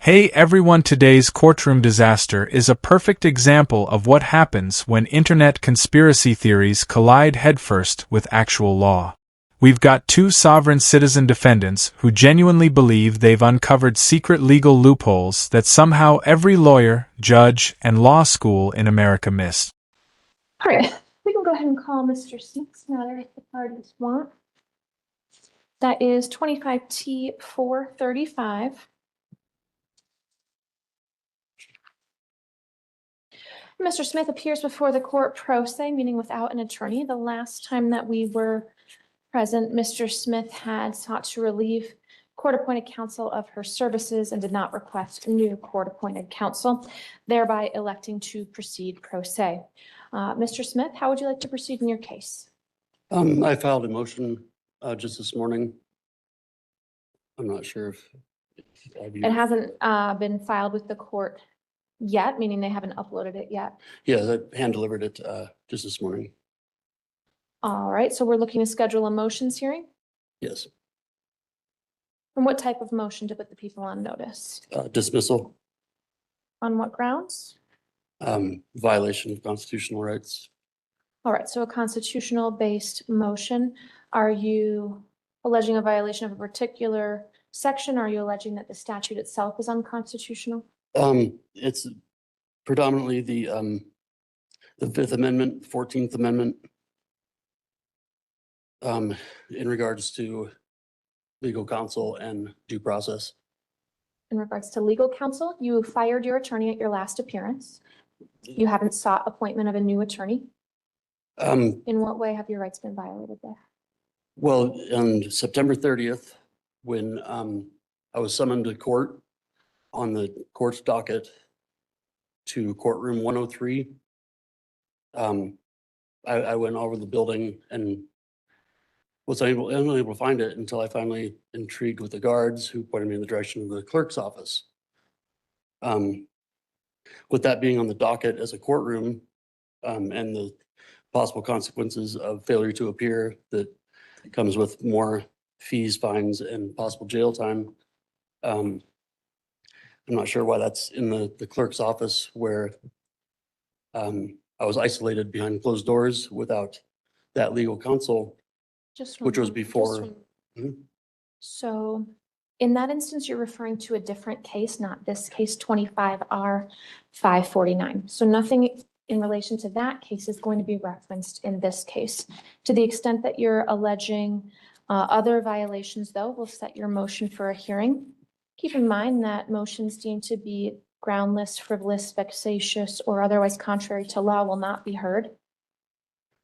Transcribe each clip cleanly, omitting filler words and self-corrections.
Hey everyone, today's courtroom disaster is a perfect example of what happens when internet conspiracy theories collide headfirst with actual law. We've got two sovereign citizen defendants who genuinely believe they've uncovered secret legal loopholes that somehow every lawyer, judge, and law school in America missed. All right, we can go ahead and call Mr. Smith's matter if the parties want. That is 25T 435. Mr. Smith appears before the court pro se, meaning without an attorney. The last time that we were present, Mr. Smith had sought to relieve court-appointed counsel of her services and did not request new court-appointed counsel, thereby electing to proceed pro se. Mr. Smith, how would you like to proceed in your case? I filed a motion just this morning. I'm not sure if It hasn't been filed with the court yet, meaning they haven't uploaded it yet. Yeah, I hand delivered it just this morning. All right, so we're looking to schedule a motions hearing. Yes. And what type of motion to put the people on notice? Dismissal. On what grounds? Violation of constitutional rights. All right, so a constitutional based motion. Are you alleging a violation of a particular section? Or are you alleging that the statute itself is unconstitutional? It's predominantly the Fifth Amendment, 14th Amendment, in regards to legal counsel and due process. In regards to legal counsel, you fired your attorney at your last appearance. You haven't sought appointment of a new attorney. In what way have your rights been violated there? Well, on September 30th, when I was summoned to court on the court's docket to courtroom 103, I went over the building and was unable to find it until I finally intrigued with the guards who pointed me in the direction of the clerk's office. With that being on the docket as a courtroom, and the possible consequences of failure to appear that comes with more fees, fines, and possible jail time. I'm not sure why that's in the clerk's office where I was isolated behind closed doors without that legal counsel, which was before. So in that instance, you're referring to a different case, not this case, 25R 549. So nothing in relation to that case is going to be referenced in this case. To the extent that you're alleging other violations, though, we'll set your motion for a hearing. Keep in mind that motions deemed to be groundless, frivolous, vexatious, or otherwise contrary to law will not be heard.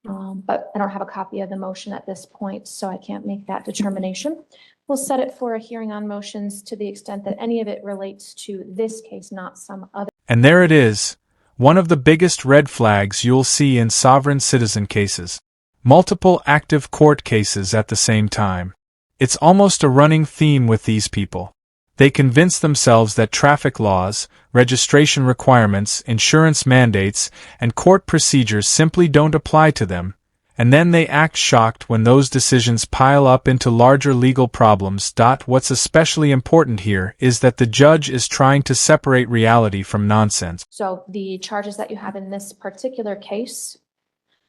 But I don't have a copy of the motion at this point, so I can't make that determination. We'll set it for a hearing on motions to the extent that any of it relates to this case, not some other. And there it is, one of the biggest red flags you'll see in sovereign citizen cases. Multiple active court cases at the same time. It's almost a running theme with these people. They convince themselves that traffic laws, registration requirements, insurance mandates, and court procedures simply don't apply to them, and then they act shocked when those decisions pile up into larger legal problems. What's especially important here is that the judge is trying to separate reality from nonsense. So the charges that you have in this particular case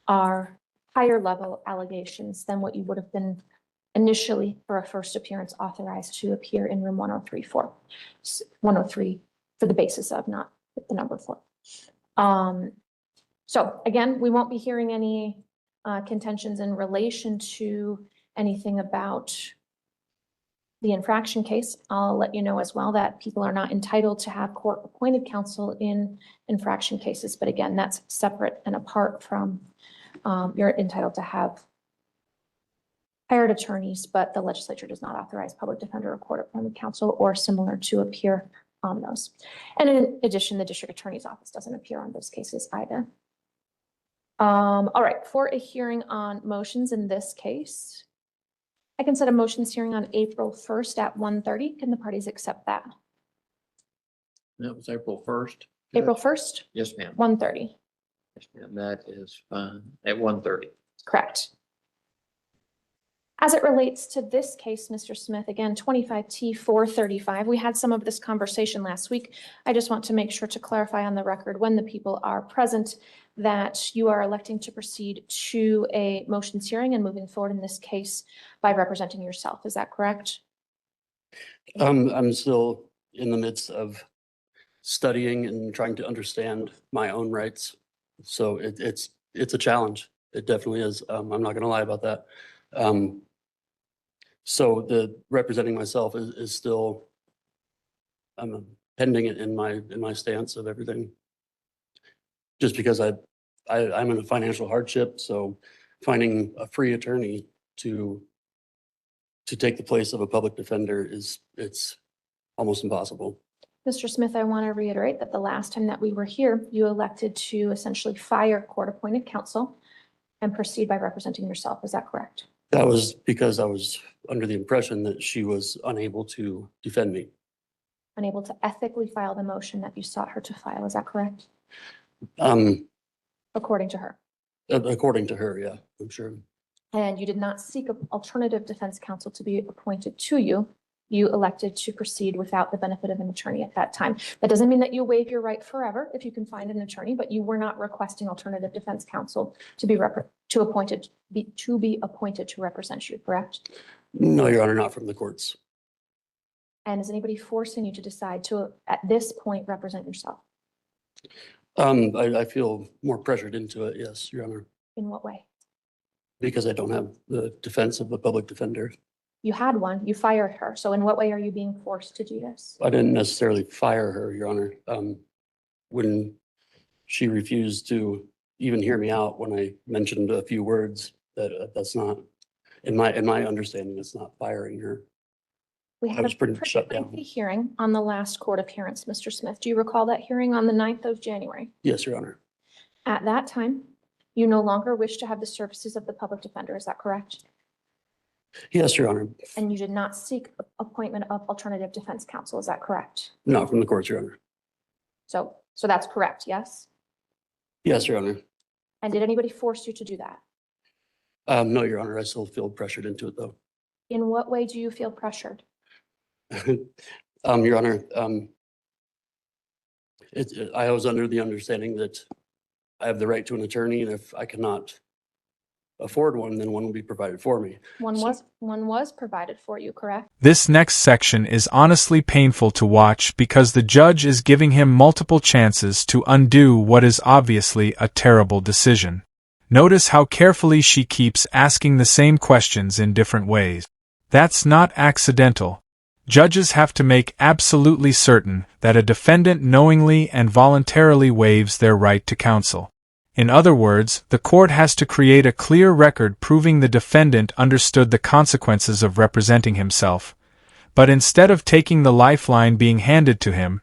are higher level allegations than what you would have been initially for a first appearance authorized to appear in room 103 for 103 for the basis of, not the number 4. So again, we won't be hearing any contentions in relation to anything about the infraction case. I'll let you know as well that people are not entitled to have court appointed counsel in infraction cases. But again, that's separate and apart from you're entitled to have hired attorneys, but the legislature does not authorize public defender or court appointed counsel or similar to appear on those. And in addition, the district attorney's office doesn't appear on those cases either. All right, for a hearing on motions in this case, I can set a motions hearing on April 1st at 1:30. Can the parties accept that? That was April 1st. April 1st, Yes, ma'am. 1:30. Yes, ma'am. That is fine. At 1:30. Correct. As it relates to this case, Mr. Smith, again, 25T435, we had some of this conversation last week. I just want to make sure to clarify on the record when the people are present that you are electing to proceed to a motions hearing and moving forward in this case by representing yourself. Is that correct? I'm still in the midst of studying and trying to understand my own rights. So it's a challenge. It definitely is. I'm not going to lie about that. So the representing myself is still, I'm pending it in my stance of everything. Just because I'm in a financial hardship, so finding a free attorney to take the place of a public defender it's almost impossible. Mr. Smith, I want to reiterate that the last time that we were here, you elected to essentially fire court-appointed counsel and proceed by representing yourself. Is that correct? That was because I was under the impression that she was unable to defend me. Unable to ethically file the motion that you sought her to file. Is that correct? According to her. According to her, yeah, I'm sure. And you did not seek an alternative defense counsel to be appointed to you. You elected to proceed without the benefit of an attorney at that time. That doesn't mean that you waive your right forever if you can find an attorney, but you were not requesting alternative defense counsel to be appointed to represent you, correct? No, Your Honor, not from the courts. And is anybody forcing you to decide to, at this point, represent yourself? I feel more pressured into it, yes, Your Honor, In what way? because I don't have the defense of a public defender. You had one, you fired her. So in what way are you being forced to do this? I didn't necessarily fire her, Your Honor. When she refused to even hear me out when I mentioned a few words, that's not, in my understanding, it's not firing her. We I had was a pretty pretty shut down. lengthy hearing on the last court appearance, Mr. Smith. Do you recall that hearing on the 9th of January? Yes, Your Honor. At that time, you no longer wish to have the services of the public defender, is that correct? Yes, Your Honor. And you did not seek appointment of alternative defense counsel, is that correct? Not from the courts, Your Honor. So that's correct, yes? Yes, Your Honor. And did anybody force you to do that? No, Your Honor, I still feel pressured into it, though. In what way do you feel pressured? Your Honor, I was under the understanding that I have the right to an attorney, and if I cannot afford one, then one will be provided for me. One was provided for you, correct? This next section is honestly painful to watch because the judge is giving him multiple chances to undo what is obviously a terrible decision. Notice how carefully she keeps asking the same questions in different ways. That's not accidental. Judges have to make absolutely certain that a defendant knowingly and voluntarily waives their right to counsel. In other words, the court has to create a clear record proving the defendant understood the consequences of representing himself. But instead of taking the lifeline being handed to him,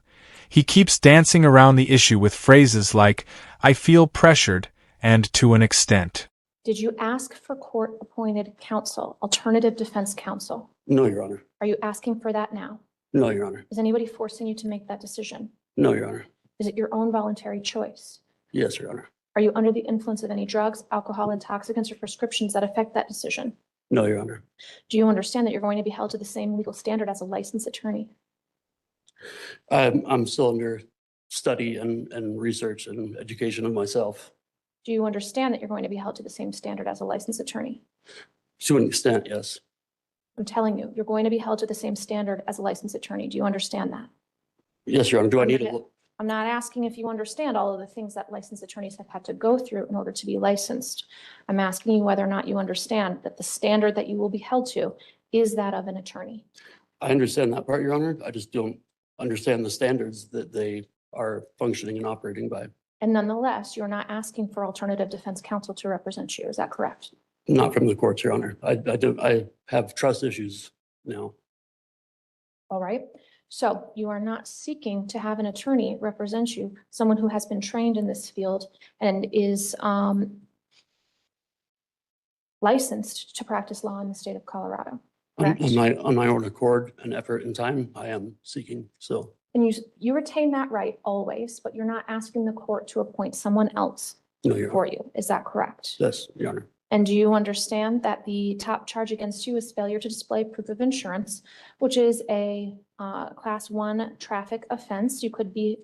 he keeps dancing around the issue with phrases like, "I feel pressured," and "to an extent." Did you ask for court-appointed counsel, alternative defense counsel? No, Your Honor. Are you asking for that now? No, Your Honor. Is anybody forcing you to make that decision? No, Your Honor. Is it your own voluntary choice? Yes, Your Honor. Are you under the influence of any drugs, alcohol, intoxicants, or prescriptions that affect that decision? No, Your Honor. Do you understand that you're going to be held to the same legal standard as a licensed attorney? I'm still under study and research and education of myself. Do you understand that you're going to be held to the same standard as a licensed attorney? To an extent, yes. I'm telling you, you're going to be held to the same standard as a licensed attorney. Do you understand that? Yes, Your Honor. Do I need Okay. to? I'm not asking if you understand all of the things that licensed attorneys have had to go through in order to be licensed. I'm asking you whether or not you understand that the standard that you will be held to is that of an attorney. I understand that part, Your Honor. I just don't understand the standards that they are functioning and operating by. And nonetheless, you're not asking for alternative defense counsel to represent you. Is that correct? Not from the courts, Your Honor. I have trust issues now. All right. So you are not seeking to have an attorney represent you, someone who has been trained in this field and is licensed to practice law in the state of Colorado. Correct? On my own accord and effort and time, I am seeking, so. And you retain that right always, but you're not asking the court to appoint someone else No, Your Honor. for you. Is that correct? Yes, Your Honor. And do you understand that the top charge against you is failure to display proof of insurance, which is a class 1 traffic offense? You could be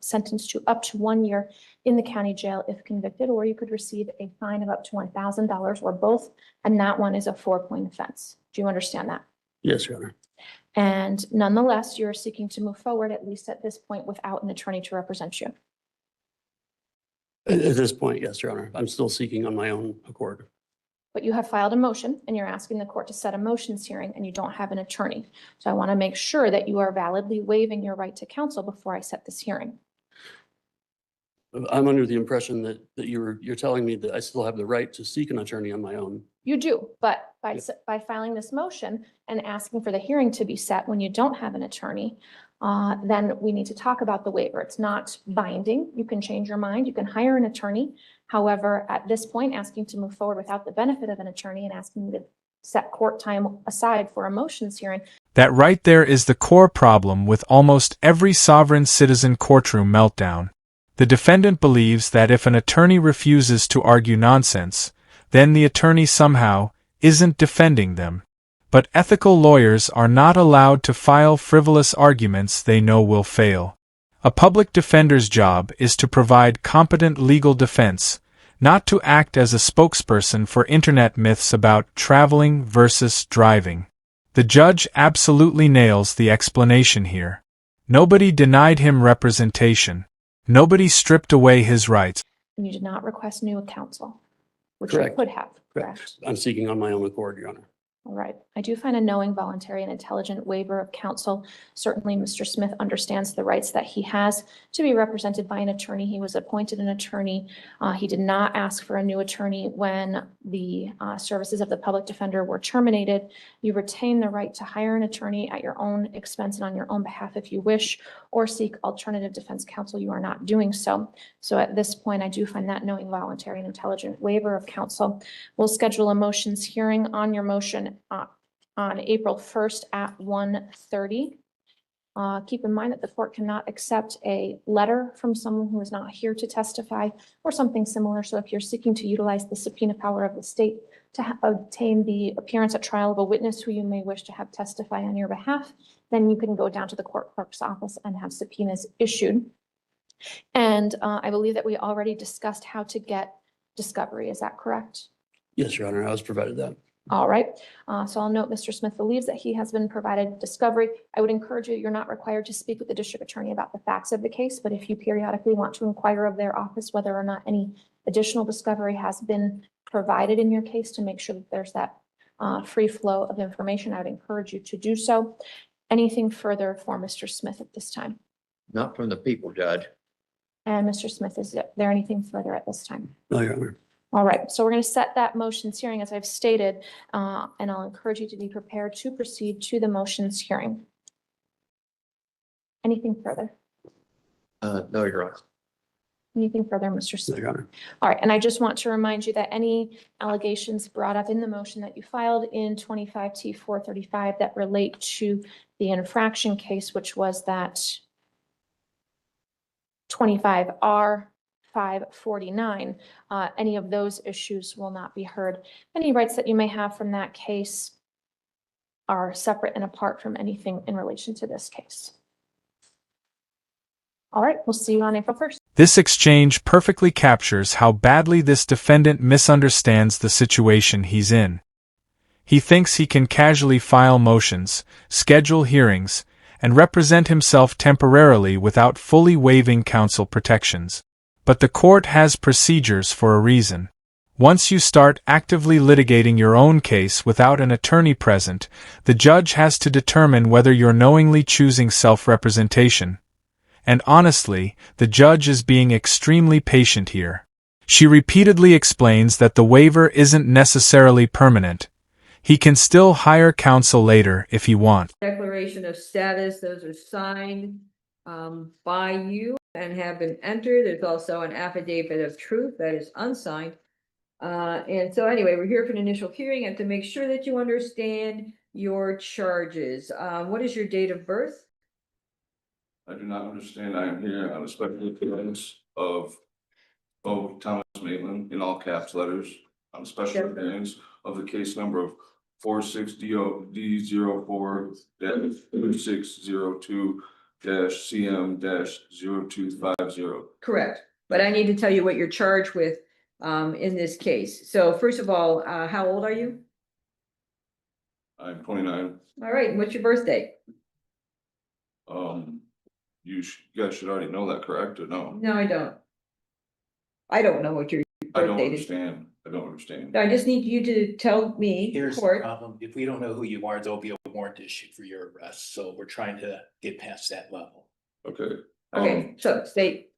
sentenced to up to 1 year in the county jail if convicted, or you could receive a fine of up to $1,000 or both. And that one is a 4-point offense. Do you understand that? Yes, Your Honor. And nonetheless, you're seeking to move forward, at least at this point, without an attorney to represent you. At this point, yes, Your Honor. I'm still seeking on my own accord. But you have filed a motion and you're asking the court to set a motions hearing and you don't have an attorney. So I want to make sure that you are validly waiving your right to counsel before I set this hearing. I'm under the impression that you're telling me that I still have the right to seek an attorney on my own. You do, but by filing this motion and asking for the hearing to be set when you don't have an attorney, then we need to talk about the waiver. It's not binding. You can change your mind. You can hire an attorney. However, at this point, asking to move forward without the benefit of an attorney and asking to set court time aside for a motions hearing. That right there is the core problem with almost every sovereign citizen courtroom meltdown. The defendant believes that if an attorney refuses to argue nonsense, then the attorney somehow isn't defending them. But ethical lawyers are not allowed to file frivolous arguments they know will fail. A public defender's job is to provide competent legal defense, not to act as a spokesperson for internet myths about traveling versus driving. The judge absolutely nails the explanation here. Nobody denied him representation. Nobody stripped away his rights. And you did not request new counsel, which Correct. you could have, correct? I'm seeking on my own accord, Your Honor. All right. I do find a knowing, voluntary, and intelligent waiver of counsel. Certainly, Mr. Smith understands the rights that he has to be represented by an attorney. He was appointed an attorney. He did not ask for a new attorney when the services of the public defender were terminated. You retain the right to hire an attorney at your own expense and on your own behalf if you wish, or seek alternative defense counsel. You are not doing so. So at this point, I do find that knowing, voluntary, and intelligent waiver of counsel. We'll schedule a motions hearing on your motion on April 1st at 1:30. Keep in mind that the court cannot accept a letter from someone who is not here to testify or something similar. So if you're seeking to utilize the subpoena power of the state to obtain the appearance at trial of a witness who you may wish to have testify on your behalf, then you can go down to the court clerk's office and have subpoenas issued. And I believe that we already discussed how to get discovery. Is that correct? Yes, Your Honor. I was provided that. All right. So I'll note Mr. Smith believes that he has been provided discovery. I would encourage you, you're not required to speak with the district attorney about the facts of the case, but if you periodically want to inquire of their office whether or not any additional discovery has been provided in your case to make sure that there's that free flow of information, I would encourage you to do so. Anything further for Mr. Smith at this time? Not from the people, Judge. And Mr. Smith, is there anything further at this time? No, Your Honor. All right, so we're going to set that motions hearing as I've stated, and I'll encourage you to be prepared to proceed to the motions hearing. Anything further? No, Your Honor. Anything further, Mr. No, Smith? Your Honor. All right, and I just want to remind you that any allegations brought up in the motion that you filed in 25T435 that relate to the infraction case, which was that 25R 549, any of those issues will not be heard. Any rights that you may have from that case are separate and apart from anything in relation to this case. All right, we'll see you on April 1st. This exchange perfectly captures how badly this defendant misunderstands the situation he's in. He thinks he can casually file motions, schedule hearings, and represent himself temporarily without fully waiving counsel protections. But the court has procedures for a reason. Once you start actively litigating your own case without an attorney present, the judge has to determine whether you're knowingly choosing self-representation. And honestly, the judge is being extremely patient here. She repeatedly explains that the waiver isn't necessarily permanent. He can still hire counsel later if he wants. Declaration of status, those are signed by you and have been entered. There's also an affidavit of truth that is unsigned. And so anyway, we're here for an initial hearing and to make sure that you understand your charges. What is your date of birth? I do not understand. I am here on a special appearance of Thomas Maitland in all caps letters. on special hearings of the case number of 46-D04-2602-CM-0250. Correct, but I need to tell you what you're charged with in this case. So first of all, how old are you? I'm 29. All right, what's your birthday? You guys should already know that, correct, or no? No, I don't. I don't know what your I don't birthday is. understand. I don't understand. I just need you to tell me, Here's the court. problem, if we don't know who you are, there'll be a warrant issued for your arrest, so we're trying to get past that level. Okay. Okay, so state,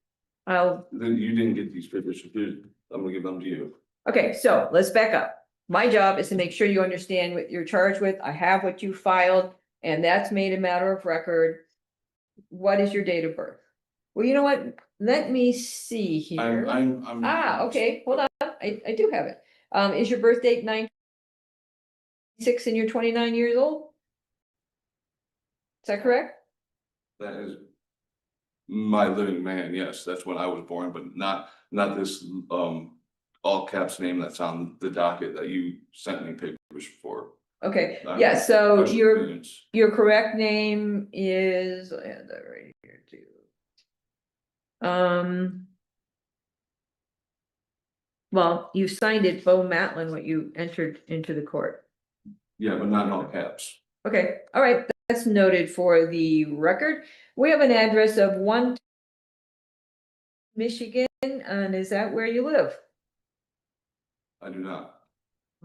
Then you didn't get these papers. I'm gonna give them to you. okay, so let's back up. My job is to make sure you understand what you're charged with. I have what you filed, and that's made a matter of record. What is your date of birth? Well, you know what? Let me see here. I'm. Okay, hold on. I do have it. Is your birth date 9/6 and you're 29 years old? Is that correct? That is my living man. Yes, that's when I was born, but not this all caps name that's on the docket that you sent me papers for. Okay, yeah, so your Opinions. correct name is, I had that right here too. Well, you signed it, Bo Matlin, what you entered into the court. Yeah, but not in all caps. Okay, all right, that's noted for the record. We have an address of 1 Michigan, and is that where you live? I do not.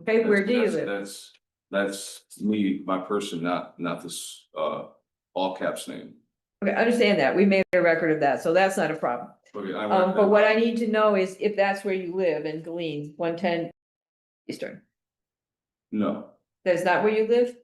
Okay, where do you That's- live? That's me, my person, not this all caps name. Okay, I understand that. We made a record of that, so that's not a problem. Okay, But what I need to know is if that's where you live in Galeen, 110 Eastern. No, That's not where you live?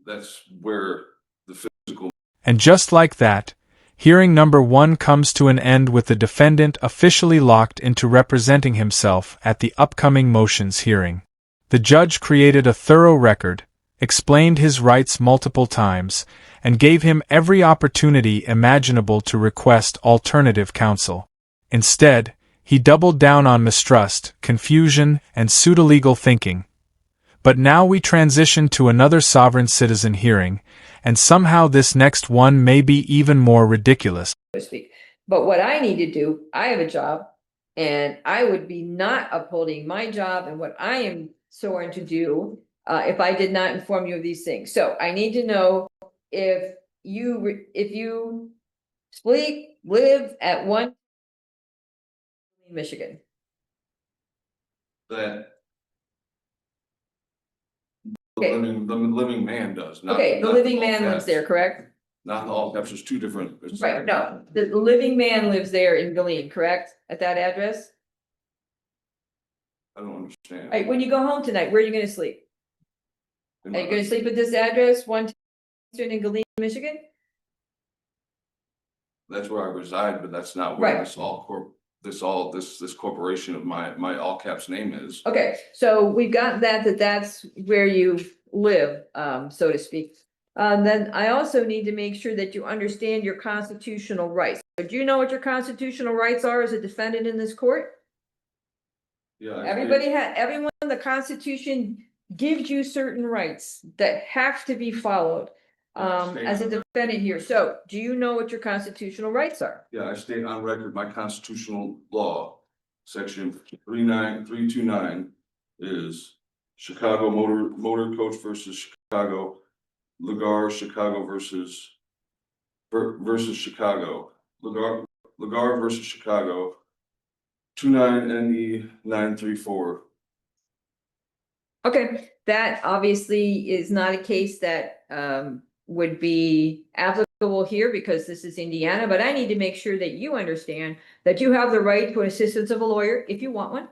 that's where the physical. And just like that, hearing number 1 comes to an end with the defendant officially locked into representing himself at the upcoming motions hearing. The judge created a thorough record, explained his rights multiple times, and gave him every opportunity imaginable to request alternative counsel. Instead, he doubled down on mistrust, confusion, and pseudo-legal thinking. But now we transition to another sovereign citizen hearing, and somehow this next one may be even more ridiculous. So to speak. But what I need to do, I have a job, and I would be not upholding my job and what I am sworn to do if I did not inform you of these things. So I need to know if you live at 1 Michigan. That. Okay. The living man does, not. Okay, the not living all man lives caps. there, correct? Not the all caps, there's two different. Right, no, the living man lives there in Galeen, correct? At that address? I don't understand. All right, when you go home tonight, where are you gonna sleep? In Are you my- gonna sleep at this address, 1 in Galeen, Michigan? That's where I reside, but that's not where Right. this corporation of my all caps name is. Okay, so we've got that's where you live, so to speak. Then I also need to make sure that you understand your constitutional rights. So do you know what your constitutional rights are as a defendant in this court? Yeah. Everyone, the Constitution gives you certain rights that have to be followed, as a defendant here. So do you know what your constitutional rights are? Yeah, I state on record my constitutional law, section 39329 is Chicago Motor Coach versus Chicago, Lagar Chicago versus Chicago, Lagar versus Chicago, 29NE934. Okay, that obviously is not a case that would be applicable here because this is Indiana, but I need to make sure that you understand that you have the right to an assistance of a lawyer if you want one.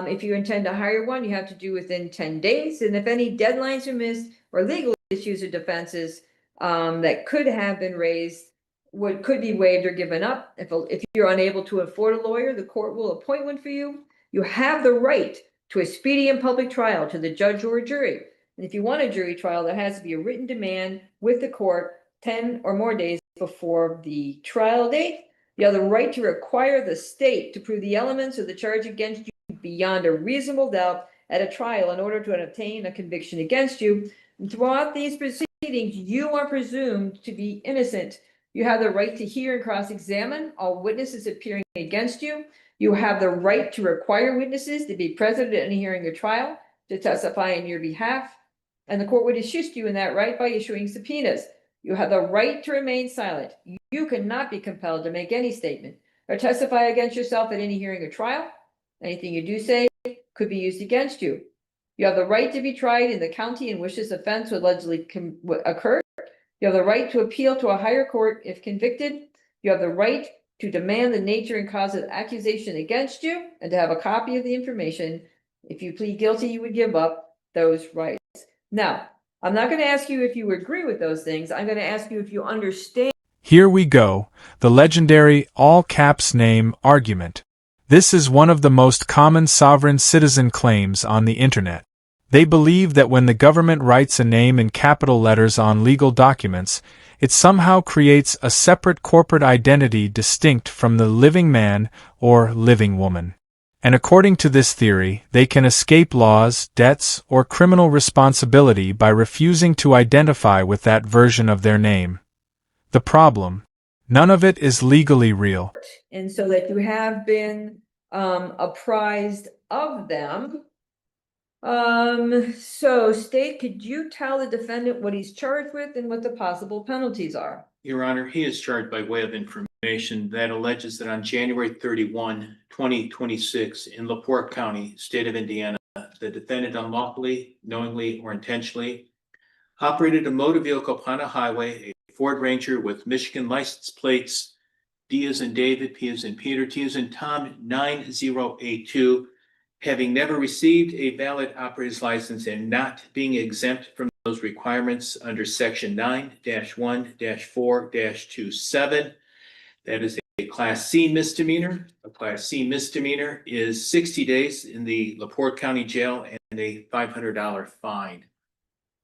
If you intend to hire one, you have to do within 10 days. And if any deadlines are missed or legal issues or defenses that could have been raised could be waived or given up. If you're unable to afford a lawyer, the court will appoint one for you. You have the right to a speedy and public trial to the judge or a jury. And if you want a jury trial, there has to be a written demand with the court 10 or more days before the trial date. You have the right to require the state to prove the elements of the charge against you beyond a reasonable doubt at a trial in order to obtain a conviction against you. And throughout these proceedings, you are presumed to be innocent. You have the right to hear and cross-examine all witnesses appearing against you. You have the right to require witnesses to be present at any hearing or trial to testify on your behalf. And the court would assist you in that right by issuing subpoenas. You have the right to remain silent. You cannot be compelled to make any statement or testify against yourself at any hearing or trial. Anything you do say could be used against you. You have the right to be tried in the county in which this offense would allegedly occur. You have the right to appeal to a higher court if convicted. You have the right to demand the nature and cause of accusation against you and to have a copy of the information. If you plead guilty, you would give up those rights. Now, I'm not going to ask you if you agree with those things. I'm going to ask you if you understand. Here we go, the legendary all-caps name argument. This is one of the most common sovereign citizen claims on the internet. They believe that when the government writes a name in capital letters on legal documents, it somehow creates a separate corporate identity distinct from the living man or living woman. And according to this theory, they can escape laws, debts, or criminal responsibility by refusing to identify with that version of their name. The problem: none of it is legally real. And so that you have been apprised of them. So state, could you tell the defendant what he's charged with and what the possible penalties are? Your Honor, he is charged by way of information that alleges that on January 31, 2026, in LaPorte County, state of Indiana, the defendant unlawfully, knowingly, or intentionally operated a motor vehicle upon a highway, a Ford Ranger with Michigan license plates D as in David, P as in Peter, T as in Tom, 9082, having never received a valid operator's license and not being exempt from those requirements under section 9-1-4-27. That is a Class C misdemeanor. A Class C misdemeanor is 60 days in the LaPorte County Jail and a $500 fine.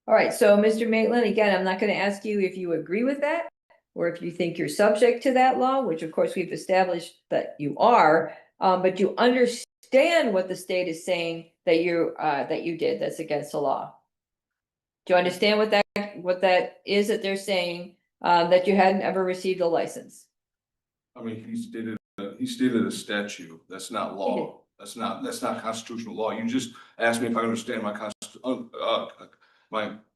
All right, so Mr. Maitland, again, I'm not going to ask you if you agree with that or if you think you're subject to that law, which of course we've established that you are, but you understand what the state is saying that you did that's against the law. Do you understand what that is that they're saying, that you hadn't ever received a license? I mean, he stated a statute. That's not law. That's not constitutional law. You just asked me if I understand my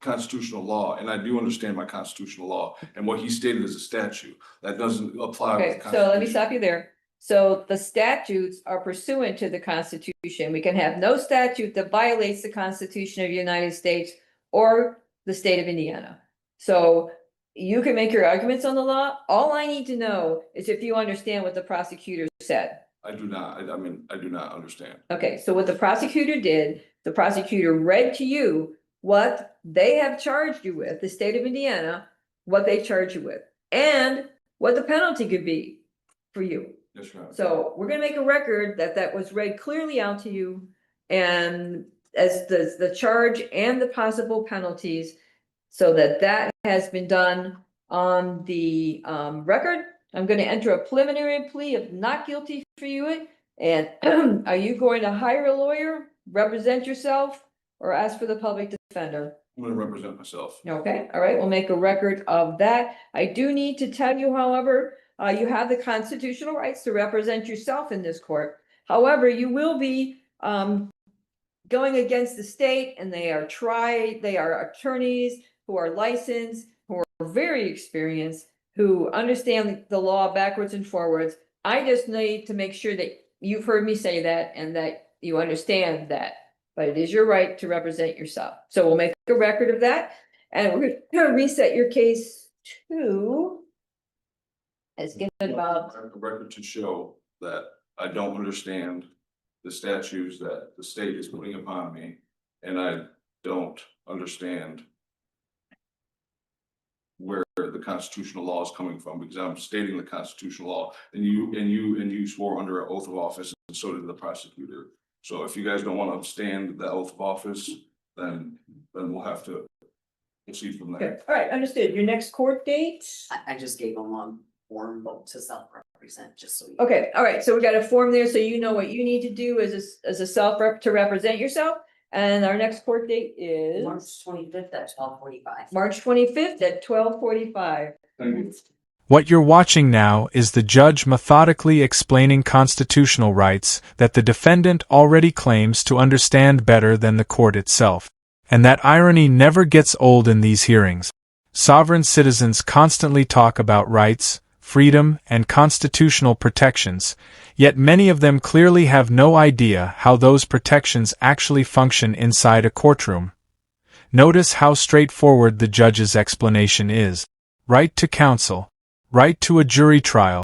constitutional law, and I do understand my constitutional law. And what he stated is a statute that doesn't apply. Okay, so let me stop you there. So the statutes are pursuant to the Constitution. We can have no statute that violates the Constitution of the United States or the state of Indiana. So you can make your arguments on the law. All I need to know is if you understand what the prosecutor said. I do not. I mean, I do not understand. Okay, so what the prosecutor did, the prosecutor read to you what they have charged you with, the state of Indiana, what they charge you with, and what the penalty could be for you. Yes, ma'am. So we're gonna make a record that was read clearly out to you, and as the charge and the possible penalties, so that has been done on the record. I'm gonna enter a preliminary plea of not guilty for you. And are you going to hire a lawyer, represent yourself, or ask for the public defender? I'm going to represent myself. Okay, all right, we'll make a record of that. I do need to tell you, however, you have the constitutional rights to represent yourself in this court. However, you will be going against the state, and they are attorneys who are licensed, who are very experienced, who understand the law backwards and forwards. I just need to make sure that you've heard me say that and that you understand that. But it is your right to represent yourself. So we'll make a record of that. And we're going to reset your case to, as good about. I have a record to show that I don't understand the statutes that the state is putting upon me, and I don't understand where the constitutional law is coming from, because I'm stating the constitutional law, and you swore under an oath of office, and so did the prosecutor. So if you guys don't want to stand the oath of office, then we'll have to proceed from there. Okay, all right, understood. Your next court date? I just gave them a form to self-represent, just so you. Okay, all right, so we got a form there, so you know what you need to do as a self-rep to represent yourself. And our next court date is March 25th at 12:45. March 25th at 12:45. Thank you. What you're watching now is the judge methodically explaining constitutional rights that the defendant already claims to understand better than the court itself. And that irony never gets old in these hearings. Sovereign citizens constantly talk about rights, freedom, and constitutional protections, yet many of them clearly have no idea how those protections actually function inside a courtroom. Notice how straightforward the judge's explanation is. Right to counsel, right to a jury trial,